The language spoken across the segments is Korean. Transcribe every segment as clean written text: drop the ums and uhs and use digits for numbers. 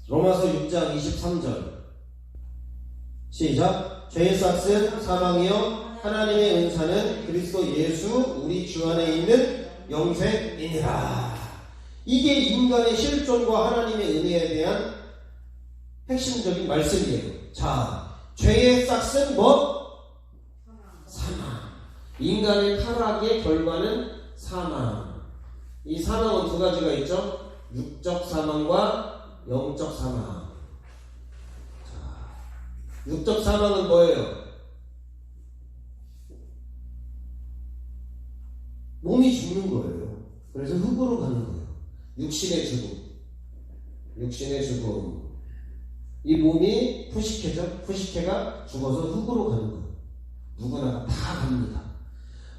로마서 6장 23절 시작. 죄의 삭은 사망이요 하나님의 은사는 그리스도 예수 우리 주 안에 있는 영생이니라. 이게 인간의 실존과 하나님의 은혜에 대한 핵심적인 말씀이에요. 자, 죄의 삭은 뭐? 사망. 인간의 타락의 결과는 사망. 이 사망은 두 가지가 있죠. 육적 사망과 영적 사망. 자, 육적 사망은 뭐예요? 몸이 죽는 거예요. 그래서 흙으로 가는 거예요. 육신의 죽음. 육신의 죽음. 이 몸이 푸식해가 죽어서 흙으로 가는 거예요. 누구나 다 갑니다.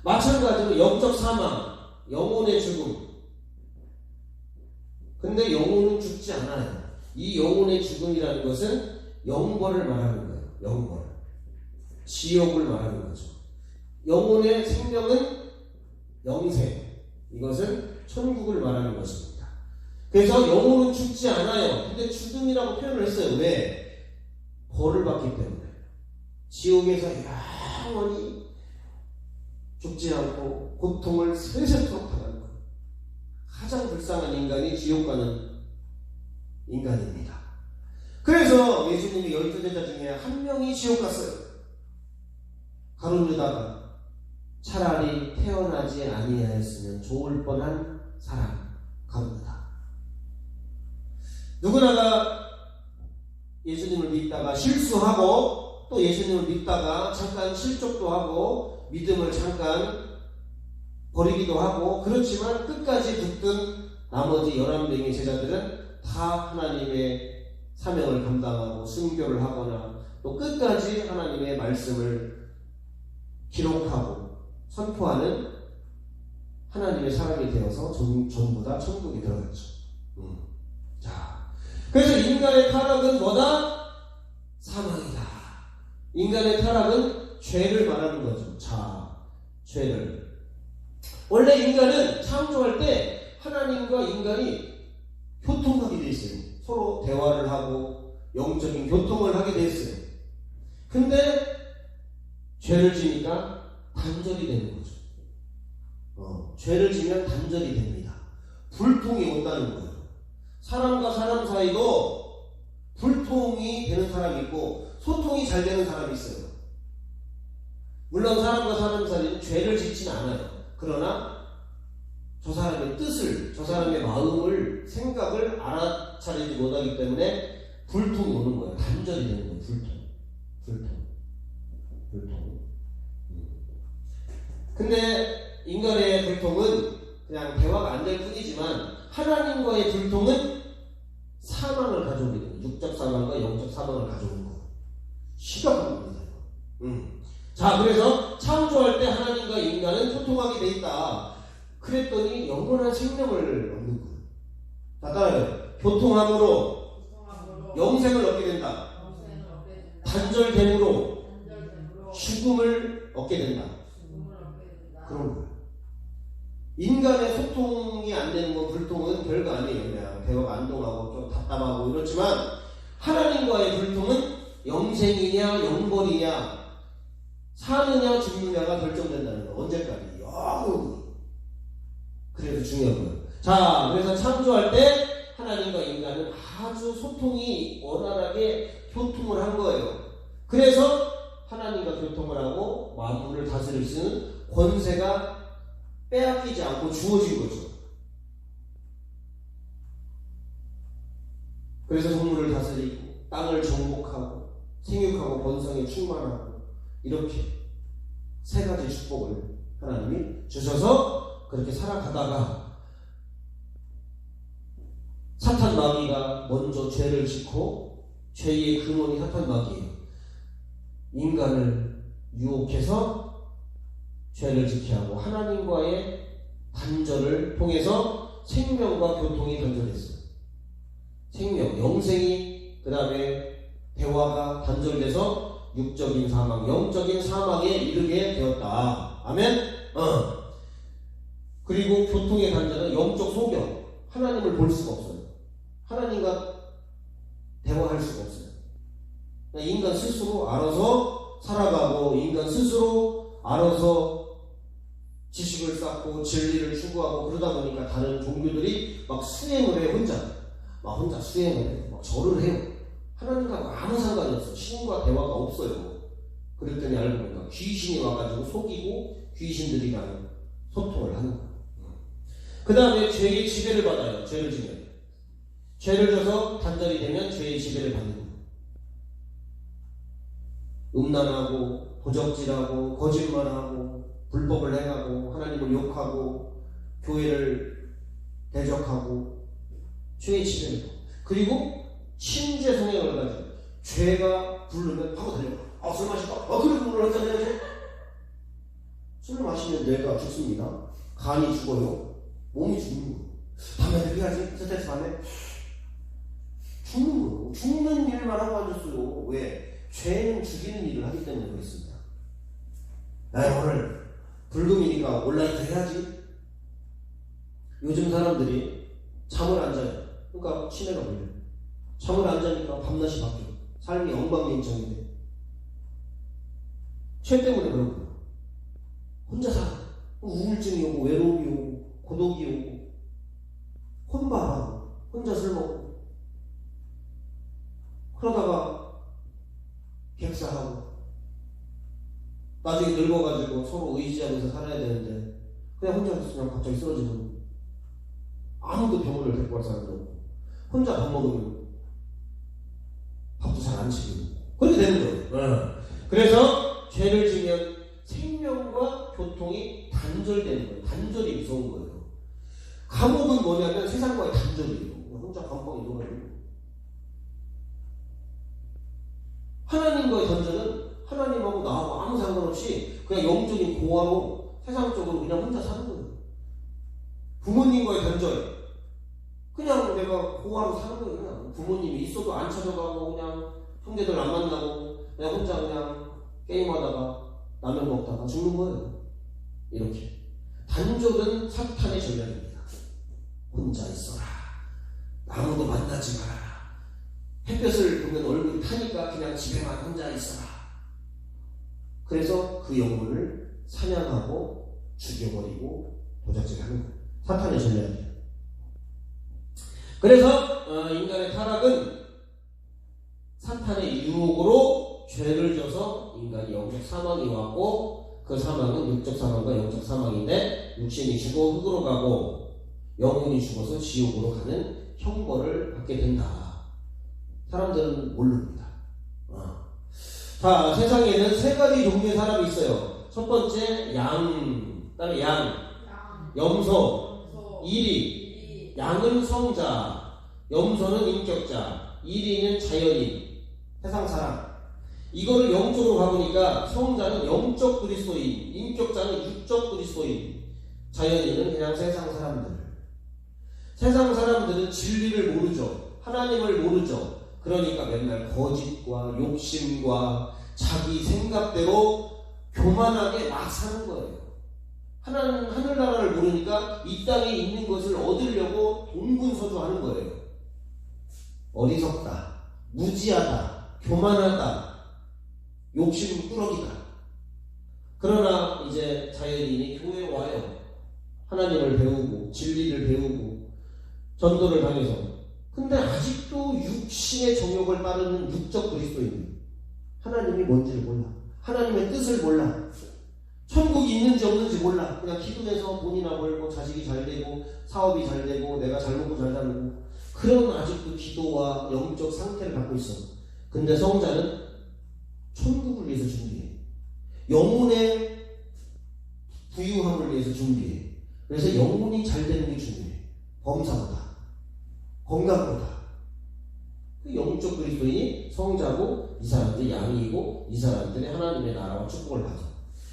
마찬가지로 영적 사망, 영혼의 죽음. 근데 영혼은 죽지 않아요. 이 영혼의 죽음이라는 것은 영벌을 말하는 거예요. 영벌. 지옥을 말하는 거죠. 영혼의 생명은 영생. 이것은 천국을 말하는 것입니다. 그래서 영혼은 죽지 않아요. 근데 죽음이라고 표현을 했어요. 왜? 벌을 받기 때문에. 지옥에서 영원히 죽지 않고 고통을 세세토록 당하는 것. 가장 불쌍한 인간이 지옥 가는 인간입니다. 그래서 예수님이 12제자 중에 한 명이 지옥 갔어요. 가룟 유다가 차라리 태어나지 아니하였으면 좋을 뻔한 사람, 가룟 유다. 누구나가 예수님을 믿다가 실수하고 또 예수님을 믿다가 잠깐 실족도 하고 믿음을 잠깐 버리기도 하고, 그렇지만 끝까지 붙든 나머지 11명의 제자들은 다 하나님의 사명을 감당하고 순교를 하거나 또 끝까지 하나님의 말씀을 기록하고 선포하는 하나님의 사람이 되어서 전부 다 천국에 들어갔죠. 자, 그래서 인간의 타락은 뭐다? 사망이다. 인간의 타락은 죄를 말하는 거죠. 자, 죄를. 원래 인간은 창조할 때 하나님과 인간이 교통하게 돼 있어요. 서로 대화를 하고 영적인 교통을 하게 돼 있어요. 근데 죄를 지니까 단절이 되는 거죠. 죄를 지면 단절이 됩니다. 불통이 온다는 거예요. 사람과 사람 사이도 불통이 되는 사람이 있고 소통이 잘 되는 사람이 있어요. 물론 사람과 사람 사이는 죄를 짓진 않아요. 그러나 저 사람의 뜻을, 저 사람의 마음을, 생각을 알아차리지 못하기 때문에 불통이 오는 거예요. 단절이 되는 거예요. 불통. 근데 인간의 불통은 그냥 대화가 안 될 뿐이지만 하나님과의 불통은 사망을 가져오게 됩니다. 육적 사망과 영적 사망을 가져오는 거예요. 심각합니다. 자, 그래서 창조할 때 하나님과 인간은 소통하게 돼 있다. 그랬더니 영원한 생명을 얻는 거예요. 자, 따라해요. 교통함으로 영생을 얻게 된다. 단절됨으로 죽음을 얻게 된다. 그런 거예요. 인간의 소통이 안 되는 건 불통은 별거 아니에요. 그냥 대화가 안 통하고 좀 답답하고 이렇지만 하나님과의 불통은 영생이냐 영벌이냐 사느냐 죽느냐가 결정된다는 거예요. 언제까지? 영원히. 그래서 중요한 거예요. 자, 그래서 창조할 때 하나님과 인간은 아주 소통이 원활하게 교통을 한 거예요. 그래서 하나님과 교통을 하고 만물을 다스릴 수 있는 권세가 빼앗기지 않고 주어진 거죠. 그래서 동물을 다스리고 땅을 정복하고 생육하고 번성에 충만하고 이렇게 세 가지 축복을 하나님이 주셔서 그렇게 살아가다가 사탄 마귀가 먼저 죄를 짓고 죄의 근원이 사탄 마귀예요. 인간을 유혹해서 죄를 짓게 하고 하나님과의 단절을 통해서 생명과 교통이 단절됐어요. 생명, 영생이 그 다음에 대화가 단절돼서 육적인 사망, 영적인 사망에 이르게 되었다. 아멘? 그리고 교통의 단절은 영적 소경. 하나님을 볼 수가 없어요. 하나님과 스스로 알아서 살아가고 인간 스스로 알아서 지식을 쌓고 진리를 추구하고 그러다 보니까 다른 종교들이 막 수행을 해 혼자 수행을 해 막 절을 해요. 하나님과 아무 상관이 없어. 신과 대화가 없어요. 그랬더니 알고 보니까 귀신이 와가지고 속이고 귀신들이랑 소통을 하는 거예요. 그 다음에 죄의 지배를 받아요. 죄를 지면 죄를 져서 단절이 되면 죄의 지배를 받는 거예요. 음란하고 도적질하고 거짓말하고 불법을 행하고 하나님을 욕하고 교회를 대적하고 죄의 지배를 받고 그리고 침죄 성향을 가지고 죄가 부르면 바로 달려가. 술 마실까? 그래 물을 한잔 해야지. 술을 마시면 뇌가 죽습니다. 간이 죽어요. 몸이 죽는 거예요. 담배 피워야지. 스트레스 받네. 죽는 거예요. 죽는 일만 하고 앉았어요. 왜? 죄는 죽이는 일을 하기 때문에 그렇습니다. 오늘 불금이니까 온라인 해야지. 요즘 사람들이 잠을 안 자요. 그러니까 치매가 걸려요. 잠을 안 자니까 밤낮이 바뀌어. 삶이 엉망진창이 돼. 죄 때문에 그런 거예요. 혼자 살아. 우울증이 오고 외로움이 오고 고독이 오고 혼밥하고 혼자 술 먹고 그러다가 객사하고 나중에 늙어가지고 서로 의지하면서 살아야 되는데 그냥 혼자 그냥 갑자기 쓰러지면 아무도 병원을 데리고 갈 사람도 없고 혼자 밥 먹으면 밥도 잘 안 치고 그렇게 되는 거예요. 그래서 죄를 지면 생명과 교통이 단절되는 거예요. 단절이 무서운 거예요. 감옥은 뭐냐면 세상과의 단절이에요. 혼자 감방에 누워요. 하나님과의 단절은 하나님하고 나하고 아무 상관없이 그냥 영적인 고아로 세상적으로 그냥 혼자 사는 거예요. 부모님과의 단절 그냥 내가 고아로 사는 거예요. 그냥 부모님이 있어도 안 찾아가고 그냥 형제들 안 만나고 그냥 혼자 그냥 게임하다가 라면 먹다가 죽는 거예요. 이렇게 단절은 사탄의 전략입니다. 혼자 있어라. 아무도 만나지 마라. 햇볕을 보면 얼굴이 타니까 그냥 집에만 혼자 있어라. 그래서 그 영혼을 사냥하고 죽여버리고 도적질하는 거예요. 사탄의 전략이에요. 그래서 인간의 타락은 사탄의 유혹으로 죄를 져서 인간이 영적 사망이 왔고 그 사망은 육적 사망과 영적 사망인데 육신이 죽어 흙으로 가고 영혼이 죽어서 지옥으로 가는 형벌을 받게 된다. 사람들은 모릅니다. 자, 세상에는 세 가지 종류의 사람이 있어요. 첫 번째 양, 그다음에 염소, 이리. 양은 성자, 염소는 인격자, 이리는 자연인, 세상 사람. 이거를 영적으로 가보니까 성자는 영적 그리스도인, 인격자는 육적 그리스도인, 자연인은 그냥 세상 사람들. 세상 사람들은 진리를 모르죠. 하나님을 모르죠. 그러니까 맨날 거짓과 욕심과 자기 생각대로 교만하게 막 사는 거예요. 하늘나라를 모르니까 이 땅에 있는 것을 얻으려고 동분서주하는 거예요. 어리석다, 무지하다, 교만하다, 욕심꾸러기다. 그러나 이제 자연인이 교회에 와요. 하나님을 배우고 진리를 배우고 전도를 당해서. 근데 아직도 육신의 정욕을 따르는 육적 그리스도인, 하나님이 뭔지를 몰라. 하나님의 뜻을 몰라. 천국이 있는지 없는지 몰라. 그냥 기도해서 돈이나 벌고 자식이 잘 되고 사업이 잘 되고 내가 잘 먹고 잘 살고 그런 아직도 기도와 영적 상태를 갖고 있어. 근데 성자는 천국을 위해서 준비해. 영혼의 부유함을 위해서 준비해. 그래서 영혼이 잘 되는 게 중요해. 범사보다, 건강보다. 영적 그리스도인이 성자고 이 사람들이 양이고 이 사람들이 하나님의 나라와 축복을 받아.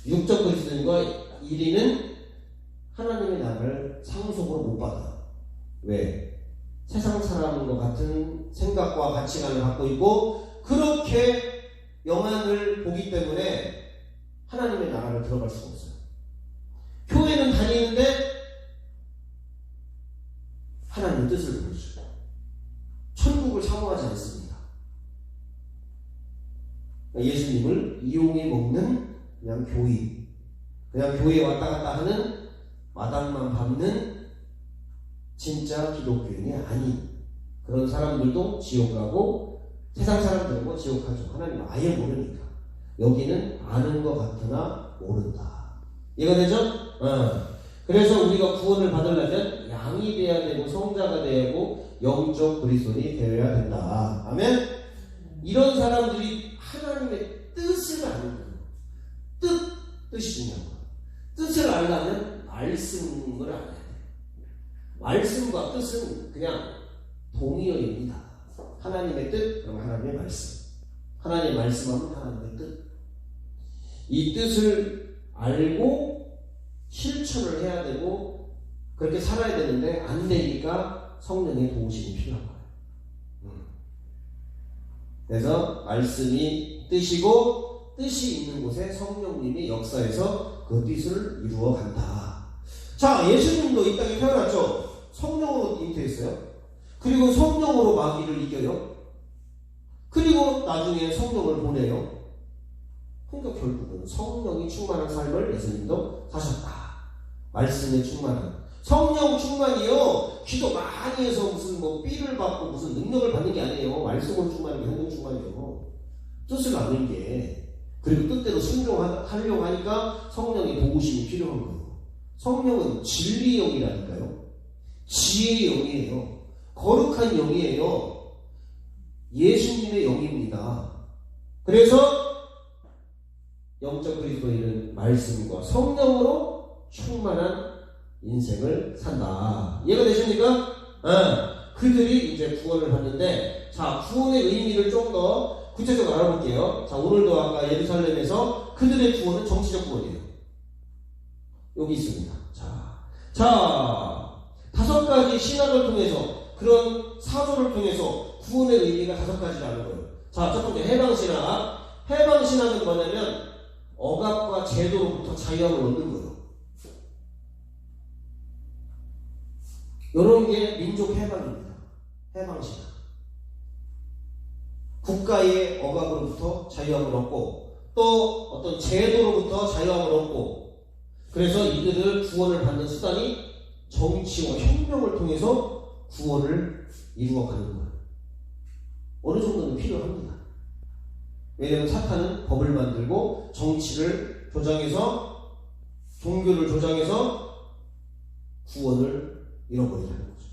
육적 그리스도인과 이리는 하나님의 나라를 상속으로 못 받아. 왜? 세상 사람과 같은 생각과 가치관을 갖고 있고 그렇게 영안을 보기 때문에 하나님의 나라를 들어갈 수가 없어요. 교회는 다니는데 하나님의 뜻을 모르죠. 천국을 사모하지 않습니다. 예수님을 이용해 먹는 그냥 교인, 그냥 교회에 왔다 갔다 하는 마당만 밟는 진짜 기독교인이 아닌 그런 사람들도 지옥 가고 세상 사람들은 뭐 지옥 가죠. 하나님 아예 모르니까. 여기는 아는 것 같으나 모른다. 이해가 되죠? 그래서 우리가 구원을 받으려면 양이 돼야 되고 성자가 돼야 하고 영적 그리스도인이 되어야 된다. 아멘? 이런 사람들이 하나님의 뜻을 아는 거예요. 뜻이 중요한 거예요. 뜻을 알려면 말씀을 알아야 돼요. 말씀과 뜻은 그냥 동의어입니다. 하나님의 뜻, 그럼 하나님의 말씀. 하나님의 말씀하면 하나님의 뜻. 이 뜻을 알고 실천을 해야 되고 그렇게 살아야 되는데 안 되니까 성령의 도우심이 필요한 거예요. 그래서 말씀이 뜻이고 뜻이 있는 곳에 성령님이 역사해서 그 뜻을 이루어 간다. 자, 예수님도 이 땅에 태어났죠. 성령으로 잉태했어요. 그리고 성령으로 마귀를 이겨요. 그리고 나중에 성령을 보내요. 그러니까 결국은 성령이 충만한 삶을 예수님도 사셨다. 말씀에 충만한 성령 충만이요. 기도 많이 해서 무슨 뭐 삐를 받고 무슨 능력을 받는 게 아니에요. 말씀으로 충만한 게 성령 충만이에요. 뜻을 아는 게 그리고 뜻대로 순종하려고 하니까 성령의 도우심이 필요한 거예요. 성령은 진리의 영이라니까요. 지혜의 영이에요. 거룩한 영이에요. 예수님의 영입니다. 그래서 영적 그리스도인은 말씀과 성령으로 충만한 인생을 산다. 이해가 되십니까? 그들이 이제 구원을 받는데, 자, 구원의 의미를 좀 더 구체적으로 알아볼게요. 자, 오늘도 아까 예루살렘에서 그들의 구원은 정치적 구원이에요. 여기 있습니다. 자, 5가지 신학을 통해서, 그런 사조를 통해서 구원의 의미가 5가지라는 거예요. 자, 첫 번째 해방신학. 해방신학은 뭐냐면 억압과 제도로부터 자유함을 얻는 거예요. 이런 게 민족 해방입니다. 해방신학. 국가의 억압으로부터 자유함을 얻고 또 어떤 제도로부터 자유함을 얻고, 그래서 이들을 구원을 받는 수단이 정치와 혁명을 통해서 구원을 이루어가는 거예요. 어느 정도는 필요합니다. 왜냐하면 사탄은 법을 만들고 정치를 조장해서 종교를 조장해서 구원을 잃어버리려는 거죠.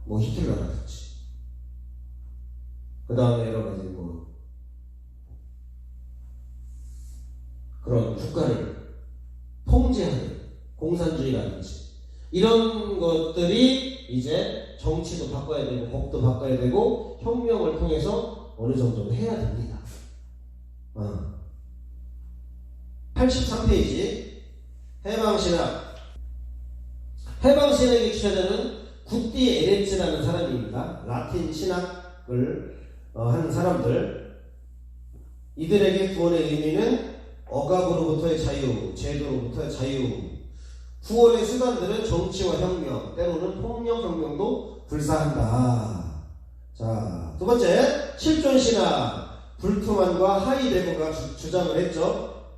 뭐 히틀러라든지 그 다음에 여러 가지 뭐 그런 국가를 통제하는 공산주의라든지 이런 것들이 이제 정치도 바꿔야 되고 법도 바꿔야 되고 혁명을 통해서 어느 정도는 해야 됩니다. 83페이지 해방신학. 해방신학의 주체자는 구띠 에레츠라는 사람입니다. 라틴 신학을 하는 사람들. 이들에게 구원의 의미는 억압으로부터의 자유, 제도로부터의 자유. 구원의 수단들은 정치와 혁명, 때로는 폭력혁명도 불사한다. 자, 두 번째, 실존신학. 불트만과 하이데거가 주장을 했죠.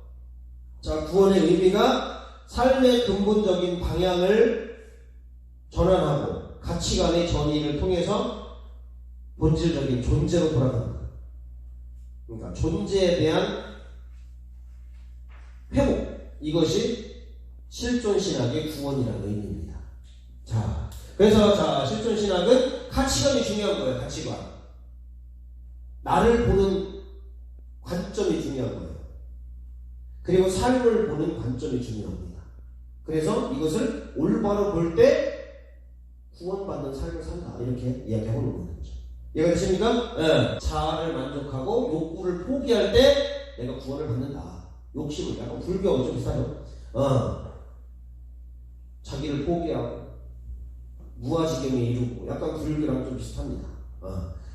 자, 구원의 의미가 삶의 근본적인 방향을 전환하고 가치관의 전이를 통해서 본질적인 존재로 돌아간다. 그러니까 존재에 대한 회복, 이것이 실존신학의 구원이라는 의미입니다. 자, 그래서 자, 실존신학은 가치관이 중요한 거예요. 가치관. 나를 보는 관점이 중요한 거예요. 그리고 삶을 보는 관점이 중요합니다. 그래서 이것을 올바로 볼 때 구원받는 삶을 산다. 이렇게 이야기하고 있는 거죠. 이해가 되십니까? 네. 자아를 만족하고 욕구를 포기할 때 내가 구원을 받는다. 욕심을, 약간 불교하고 좀 비슷하죠? 자기를 포기하고 무아지경에 이루고 약간 불교랑 좀 비슷합니다.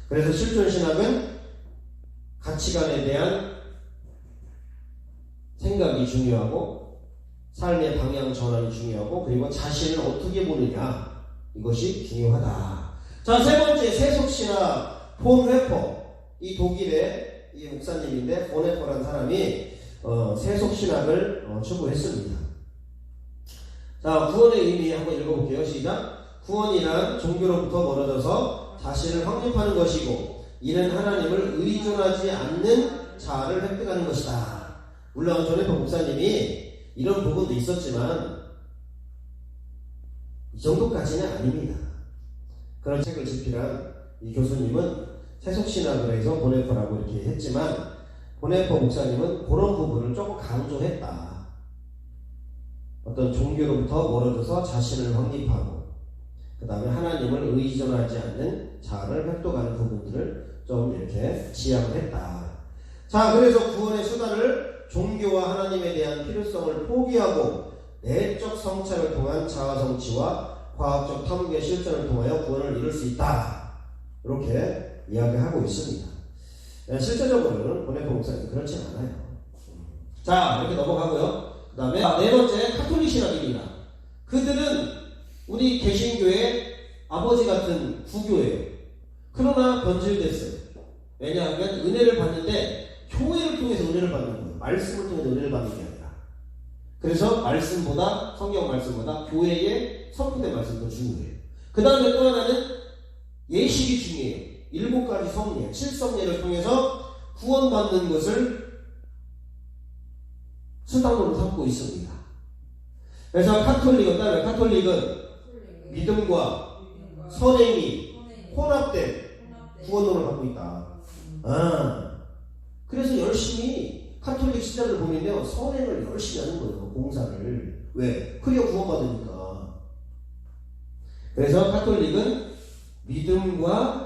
그래서 실존신학은 가치관에 대한 생각이 중요하고 삶의 방향 전환이 중요하고 그리고 자신을 어떻게 보느냐, 이것이 중요하다. 자, 세 번째 세속신학 본 회퍼. 이 독일의 이 목사님인데 보네퍼라는 사람이 세속신학을 추구했습니다. 자, 구원의 의미 한번 읽어볼게요. 시작. 구원이란 종교로부터 멀어져서 자신을 확립하는 것이고 이는 하나님을 의존하지 않는 자아를 획득하는 것이다. 물론 조네퍼 목사님이 이런 부분도 있었지만 이 정도까지는 아닙니다. 그런 책을 집필한 이 교수님은 세속신학을 해서 보네퍼라고 이렇게 했지만 보네퍼 목사님은 그런 부분을 조금 강조했다. 어떤 종교로부터 멀어져서 자신을 확립하고 그 다음에 하나님을 의존하지 않는 자아를 획득하는 부분들을 좀 이렇게 지향을 했다. 자, 그래서 구원의 수단을 종교와 하나님에 대한 필요성을 포기하고 내적 성찰을 통한 자아 성취와 과학적 탐구의 실전을 통하여 구원을 이룰 수 있다. 이렇게 이야기하고 있습니다. 실제적으로는 보네퍼 목사님 그렇지 않아요. 자, 이렇게 넘어가고요. 그 다음에 네 번째 카톨릭 신학입니다. 그들은 우리 개신교의 아버지 같은 구교예요. 그러나 변질됐어요. 왜냐하면 은혜를 받는데 교회를 통해서 은혜를 받는 거예요. 말씀을 통해서 은혜를 받는 게 아니라. 그래서 말씀보다 성경 말씀보다 교회의 선포된 말씀이 더 중요해요. 그 다음에 또 하나는 예식이 중요해요. 7가지 성례, 7성례를 통해서 구원받는 것을 수단으로 삼고 있습니다. 그래서 카톨릭은 믿음과 선행이 혼합된 구원론을 갖고 있다. 그래서 열심히 카톨릭 신자들 보면요, 선행을 열심히 하는 거예요. 봉사를. 왜? 그래야 구원받으니까. 그래서 카톨릭은 믿음과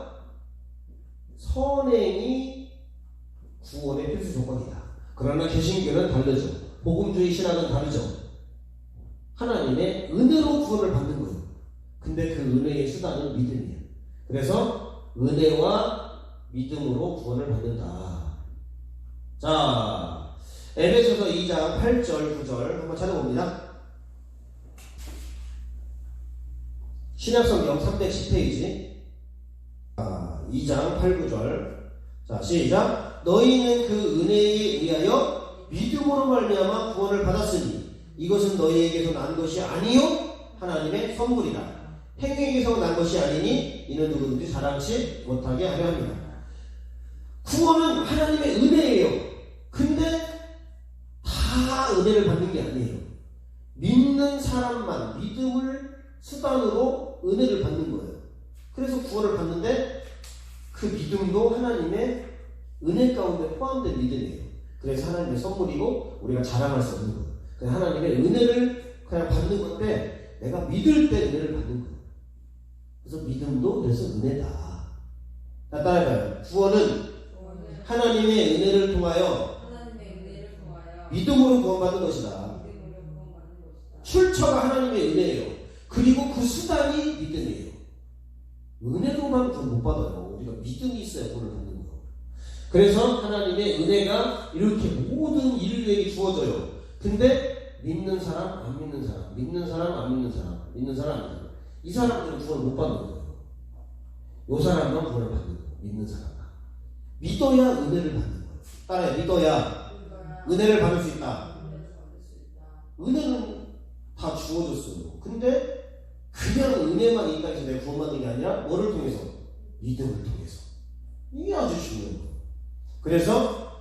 선행이 구원의 필수 조건이다. 그러나 개신교는 다르죠. 복음주의 신학은 다르죠. 하나님의 은혜로 구원을 받는 거예요. 근데 그 은혜의 수단은 믿음이에요. 그래서 은혜와 믿음으로 구원을 받는다. 자, 에베소서 2장 8절 9절 한번 찾아봅니다. 신약성경 310페이지 2장 8, 9절. 자, 시작. 너희는 그 은혜에 의하여 믿음으로 말미암아 구원을 받았으니 이것은 너희에게서 난 것이 아니요 하나님의 선물이다. 행위에게서 난 것이 아니니 이는 누구든지 자랑치 못하게 하려 합니다. 구원은 하나님의 은혜예요. 근데 다 은혜를 받는 게 아니에요. 믿는 사람만 믿음을 수단으로 은혜를 받는 거예요. 그래서 구원을 받는데 그 믿음도 하나님의 은혜 가운데 포함된 믿음이에요. 그래서 하나님의 선물이고 우리가 자랑할 수 없는 거예요. 그냥 하나님의 은혜를 그냥 받는 건데 내가 믿을 때 은혜를 받는 거예요. 그래서 믿음도 그래서 은혜다. 자, 따라해봐요. 구원은 하나님의 은혜를 통하여 믿음으로 구원받는 것이다. 출처가 하나님의 은혜예요. 그리고 그 수단이 믿음이에요. 은혜로만 구원 못 받아요. 우리가 믿음이 있어야 구원을 받는 거예요. 그래서 하나님의 은혜가 이렇게 모든 인류에게 주어져요. 근데 믿는 사람, 안 믿는 사람, 믿는 사람, 안 믿는 사람, 믿는 사람, 안 믿는 사람. 이 사람들은 구원을 못 받는 거예요. 이 사람만 구원을 받는 거예요. 믿는 사람만. 믿어야 은혜를 받는 거예요. 따라해. 믿어야 은혜를 받을 수 있다. 은혜는 다 주어졌어요. 근데 그냥 은혜만 있다 해서 내가 구원받는 게 아니라 뭐를 통해서? 믿음을 통해서. 이게 아주 중요한 거예요. 그래서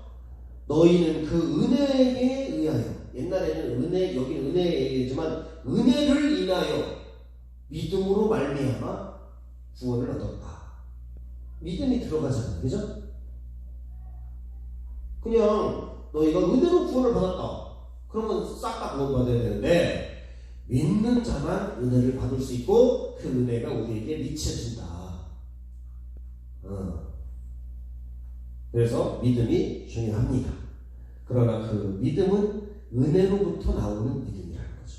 너희는 그 은혜에 의하여, 옛날에는 은혜, 여기는 은혜이지만 은혜를 인하여 믿음으로 말미암아 구원을 얻었다. 믿음이 들어가잖아요. 그죠? 그냥 너희가 은혜로 구원을 받았다. 그러면 싹 다 구원받아야 되는데 믿는 자만 은혜를 받을 수 있고 그 은혜가 우리에게 미쳐진다. 그래서 믿음이 중요합니다. 그러나 그 믿음은 은혜로부터 나오는 믿음이라는 거죠.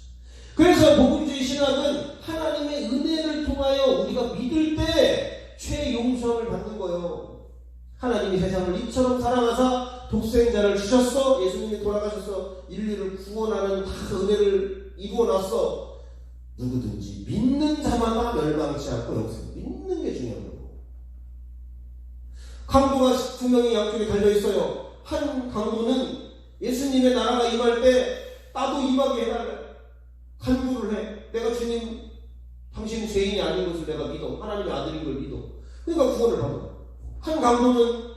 그래서 복음주의 신학은 하나님의 은혜를 통하여 우리가 믿을 때 죄 용서함을 받는 거예요. 하나님이 세상을 이처럼 사랑하사 독생자를 주셨어. 예수님이 돌아가셔서 인류를 구원하는 다 은혜를 이루어놨어. 누구든지 믿는 자마다 멸망치 않고 영생. 믿는 게 중요한 거고. 강도가 두 명의 양쪽에 달려 있어요. 한 강도는 예수님의 나라가 임할 때 나도 임하게 해달래. 간구를 해. 내가 주님, 당신 죄인이 아닌 것을 내가 믿어. 하나님의 아들인 걸 믿어. 그러니까 구원을 받아. 한 강도는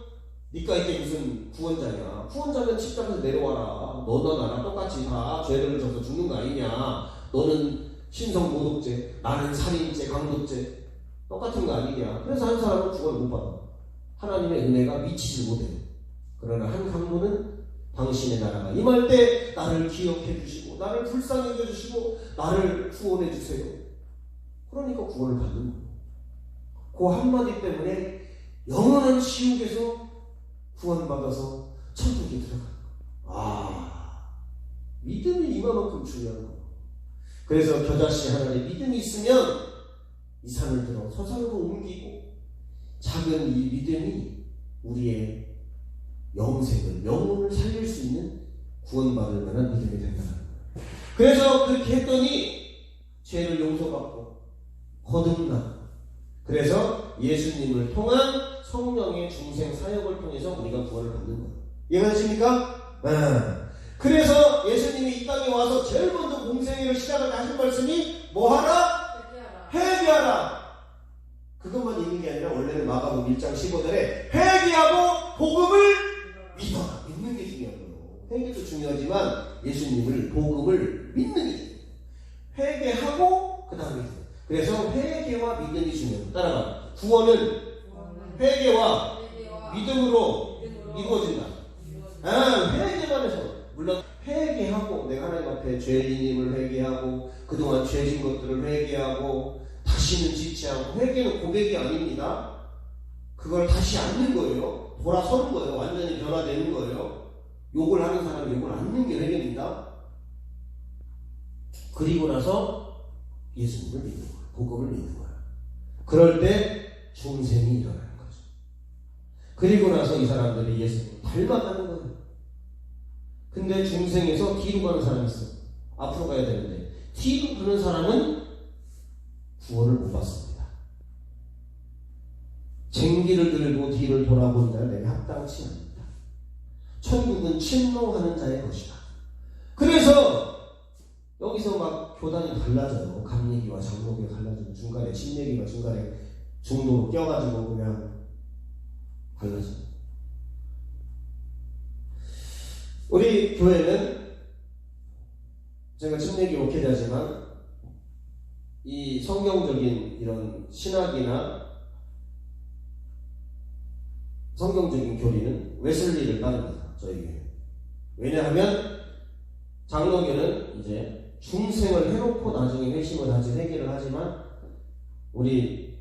니가 이게 무슨 구원자냐. 구원자면 십자가에서 내려와라. 너나 나랑 똑같이 다 죄를 져서 죽는 거 아니냐. 너는 신성모독죄, 나는 살인죄, 강도죄 똑같은 거 아니냐. 그래서 한 사람은 구원을 못 받아. 하나님의 은혜가 미치지 못해요. 그러나 한 강도는 당신의 나라가 임할 때 나를 기억해 주시고 나를 불쌍히 여겨 주시고 나를 구원해 주세요. 그러니까 구원을 받는 거예요. 그 한마디 때문에 영원한 지옥에서 구원받아서 천국에 들어가는 거예요. 믿음이 이만큼 중요한 거예요. 그래서 겨자씨 하나의 믿음이 있으면 이 산을 들어 서산으로 옮기고 작은 이 믿음이 우리의 영생을, 영혼을 살릴 수 있는 구원받을 만한 믿음이 된다는 거예요. 그래서 그렇게 했더니 죄를 용서받고 거듭나. 그래서 예수님을 통한 성령의 중생 사역을 통해서 우리가 구원을 받는 거예요. 이해가십니까? 그래서 예수님이 이 땅에 와서 제일 먼저 공생애를 시작할 때 하신 말씀이 뭐하라? 회개하라. 그것만 있는 게 아니라 원래는 마가복음 1장 15절에 회개하고 복음을 믿어라. 믿는 게 중요한 거예요. 회개도 중요하지만 예수님을, 복음을 믿는 게 중요해요. 회개하고 그 다음에 그래서 회개와 믿음이 중요해요. 따라가. 구원은 회개와 믿음으로 이루어진다. 회개만 해서. 물론 회개하고 내가 하나님 앞에 죄인임을 회개하고 그동안 죄진 것들을 회개하고 다시는 짓지 않고. 회개는 고백이 아닙니다. 그걸 다시 않는 거예요. 돌아서는 거예요. 완전히 변화되는 거예요. 욕을 하는 사람은 욕을 않는 게 회개입니다. 그리고 나서 예수님을 믿는 거예요. 복음을 믿는 거예요. 그럴 때 중생이 일어나는 거죠. 그리고 나서 이 사람들이 예수님을 닮아가는 거예요. 근데 중생에서 뒤로 가는 사람이 있어. 앞으로 가야 되는데 뒤로 가는 사람은 구원을 못 받습니다. 쟁기를 들고 뒤를 돌아보는 자는 내게 합당치 않습니다. 천국은 침노하는 자의 것이다. 그래서 여기서 막 교단이 갈라져요. 감리기와 장로기가 갈라지고 중간에 침례기가 중간에 중도로 껴가지고 그냥 갈라져요. 우리 교회는 제가 침례기 목회자지만 이 성경적인 이런 신학이나 성경적인 교리는 웨슬리를 따릅니다. 저희 교회. 왜냐하면 장로교는 이제 중생을 해놓고 나중에 회심을 하지, 회개를 하지만 우리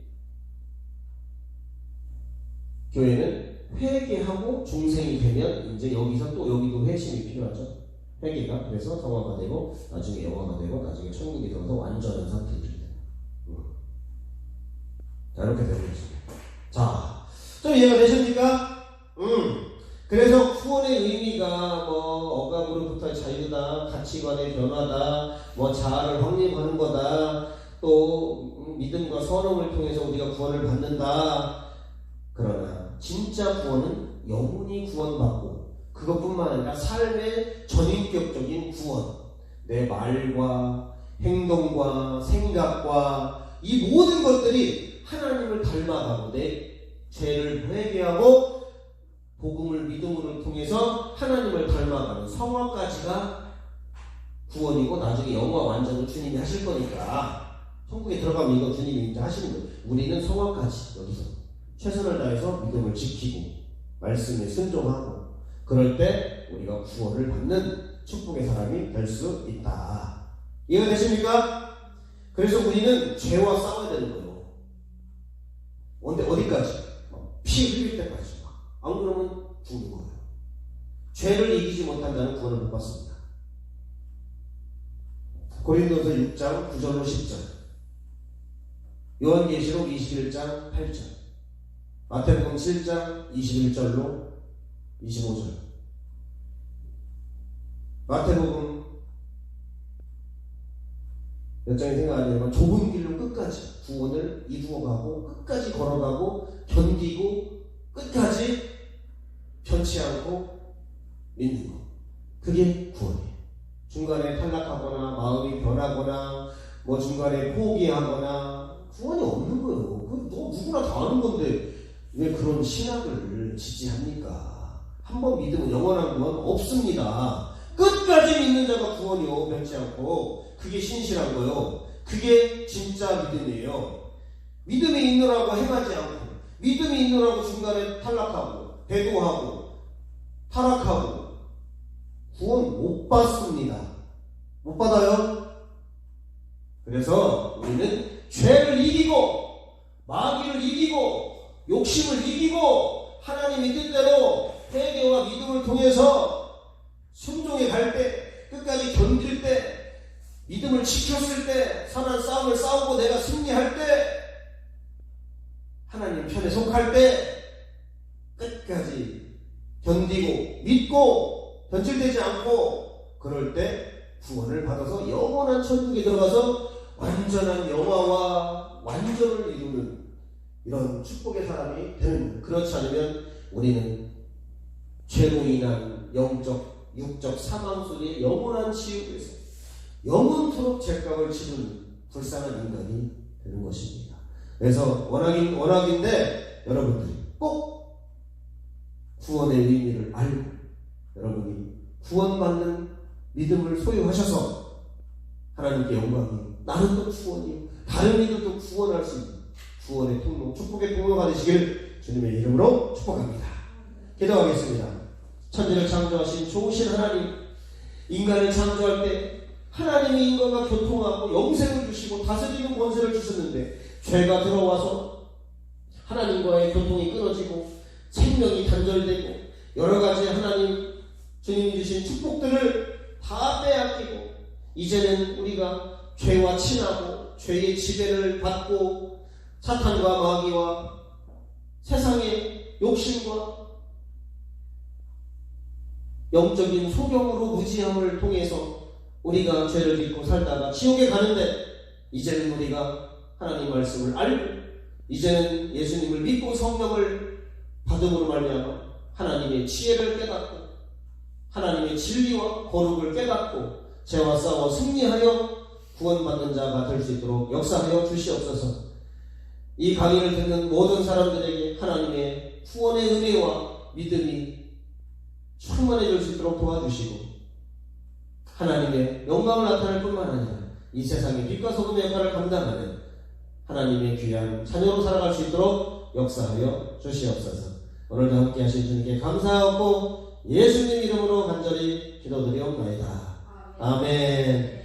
교회는 회개하고 중생이 되면 이제 여기서 또 여기도 회심이 필요하죠. 회개가. 그래서 성화가 되고 나중에 영화가 되고 나중에 천국에 들어서 완전한 상태를 됩니다. 자, 이렇게 되는 것입니다. 자, 좀 이해가 되십니까? 그래서 구원의 의미가 뭐 억압으로부터의 자유다, 가치관의 변화다, 뭐 자아를 확립하는 거다, 또 믿음과 선언을 통해서 우리가 구원을 받는다. 그러나 진짜 구원은 영혼이 구원받고 그것뿐만 아니라 삶의 전인격적인 구원, 내 말과 행동과 생각과 이 모든 것들이 하나님을 닮아가고 내 죄를 회개하고 복음을 믿음으로 통해서 하나님을 닮아가는 성화까지가 구원이고 나중에 영화 완전을 주님이 하실 거니까 천국에 들어가면 이거 주님이 이제 하시는 거예요. 우리는 성화까지 여기서 최선을 다해서 믿음을 지키고 말씀에 순종하고 그럴 때 우리가 구원을 받는 축복의 사람이 될 수 있다. 이해가 되십니까? 그래서 우리는 죄와 싸워야 되는 거예요. 근데 어디까지? 피 흘릴 때까지. 안 그러면 죽는 거예요. 죄를 이기지 못한 자는 구원을 못 받습니다. 고린도서 6장 9절로 10절, 요한계시록 21장 8절, 마태복음 7장 21절로 25절, 마태복음 몇 장이 생각하냐면 좁은 길로 끝까지 구원을 이루어가고 끝까지 걸어가고 견디고 끝까지 변치 않고 믿는 것. 그게 구원이에요. 중간에 탈락하거나 마음이 변하거나 뭐 중간에 포기하거나 구원이 없는 거예요. 그 누구나 다 아는 건데 왜 그런 신학을 지지합니까? 한번 믿으면 영원한 구원 없습니다. 끝까지 믿는 자가 구원이요, 변치 않고. 그게 신실한 거요. 그게 진짜 믿음이에요. 믿음이 있느라고 행하지 않고, 믿음이 있느라고 중간에 탈락하고 배도하고 타락하고 구원 못 받습니다. 못 받아요. 그래서 우리는 죄를 이기고 마귀를 이기고 욕심을 이기고 하나님의 뜻대로 회개와 믿음을 통해서 순종해 갈 때, 끝까지 견딜 때, 믿음을 지켰을 때, 선한 싸움을 싸우고 내가 승리할 때, 하나님 편에 속할 때, 끝까지 견디고 믿고 변질되지 않고 그럴 때 구원을 받아서 영원한 천국에 들어가서 완전한 영화와 완전을 이루는 이런 축복의 사람이 되는 거예요. 그렇지 않으면 우리는 죄로 인한 영적, 육적 사망 속에 영원한 지옥에서 영원토록 죄값을 치르는 불쌍한 인간이 되는 것입니다. 그래서 원학인데 여러분들이 꼭 구원의 의미를 알고 여러분이 구원받는 믿음을 소유하셔서 하나님께 영광이, 나는 또 구원이요, 다른 이들도 구원할 수 있는 구원의 통로, 축복의 통로가 되시길 주님의 이름으로 축복합니다. 기도하겠습니다. 천지를 창조하신 좋으신 하나님, 인간을 창조할 때 하나님이 인간과 교통하고 영생을 주시고 다스리는 권세를 주셨는데 죄가 들어와서 하나님과의 교통이 끊어지고 생명이 단절되고 여러가지 하나님 주님이 주신 축복들을 다 빼앗기고 이제는 우리가 죄와 친하고 죄의 지배를 받고 사탄과 마귀와 세상의 욕심과 영적인 소경으로 무지함을 통해서 우리가 죄를 짓고 살다가 지옥에 가는데 이제는 우리가 하나님 말씀을 알고 이제는 예수님을 믿고 성령을 받음으로 말미암아 하나님의 지혜를 깨닫고 하나님의 진리와 거룩을 깨닫고 죄와 싸워 승리하여 구원받는 자가 될 수 있도록 역사하여 주시옵소서. 이 강의를 듣는 모든 사람들에게 하나님의 구원의 은혜와 믿음이 충만해질 수 있도록 도와주시고 하나님의 영광을 나타낼 뿐만 아니라 이 세상의 빛과 소금의 역할을 감당하는 하나님의 귀한 자녀로 살아갈 수 있도록 역사하여 주시옵소서. 오늘도 함께 하신 주님께 감사하고 예수님 이름으로 간절히 기도드리옵나이다. 아멘.